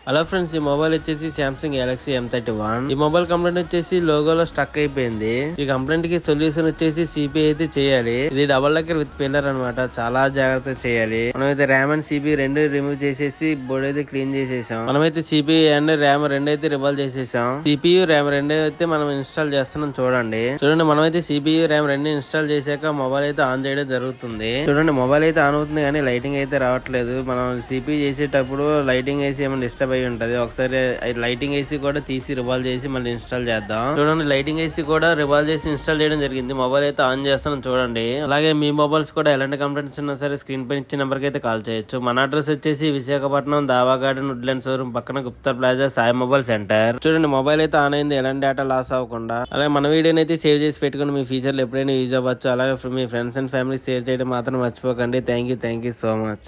Hello friends, ఈ mobile వచ్చేసి Samsung Galaxy M31. ఈ మొబైల్ కంప్లైంట్ వచ్చేసి లోగోలో స్టక్ అయిపోయింది. ఈ కంప్లైంట్ కి సొల్యూషన్ వచ్చేసి సిపి అయితే చేయాలి. ఇది డబల్ డెక్కర్ విత్ పిల్లర్ అనమాట. చాలా జాగ్రత్త చేయాలి. మనమైతే ర్యామ్ అండ్ సిపి రెండు రిమూవ్ చేసేసి బోర్డ్ అయితే క్లీన్ చేసేసాం. మనమైతే సిపి అండ్ ర్యామ్ రెండు అయితే రివాల్వ్ చేసేసాం. సిపియు ర్యామ్ రెండు అయితే మనం ఇన్స్టాల్ చేస్తున్నాం. చూడండి మనమైతే సిపియు ర్యామ్ రెండు ఇన్స్టాల్ చేశాక మొబైల్ అయితే ఆన్ చేయడం జరుగుతుంది. చూడండి మొబైల్ అయితే ఆన్ అవుతుంది కానీ లైటింగ్ అయితే రావట్లేదు. మనం సిపి చేసేటప్పుడు లైటింగ్ వేసి ఏమైనా డిస్టర్బ్ అయి ఉంటది. ఒకసారి లైటింగ్ ఏసీ కూడా తీసి రివాల్వ్ చేసి మళ్ళీ ఇన్స్టాల్ చేద్దాం. చూడండి లైటింగ్ ఏసీ కూడా రివాల్వ్ చేసి ఇన్స్టాల్ చేయడం జరిగింది. మొబైల్ అయితే ఆన్ చేస్తాను చూడండి. అలాగే మీ మొబైల్స్ కూడా ఎలాంటి కంప్లైంట్స్ ఉన్నా సరే స్క్రీన్ పైన ఇచ్చిన నెంబర్ కి అయితే కాల్ చేయొచ్చు. మన అడ్రస్ వచ్చేసి విశాఖపట్నం దావా గార్డెన్ వుడ్లాండ్ షోరూమ్ పక్కన Gupta plaza Sai mobile centre. చూడండి మొబైల్ అయితే ఆన్ అయింది, ఎలాంటి డేటా లాస్ అవ్వకుండా. అలాగే మన వీడియోని అయితే సేవ్ చేసి పెట్టుకుని మీ ఫ్యూచర్ లో ఎప్పుడైనా యూజ్ అవ్వచ్చు. అలాగే మీ ఫ్రెండ్స్ అండ్ ఫ్యామిలీ షేర్ చేయడం మాత్రం మర్చిపోకండి. Thank you so much.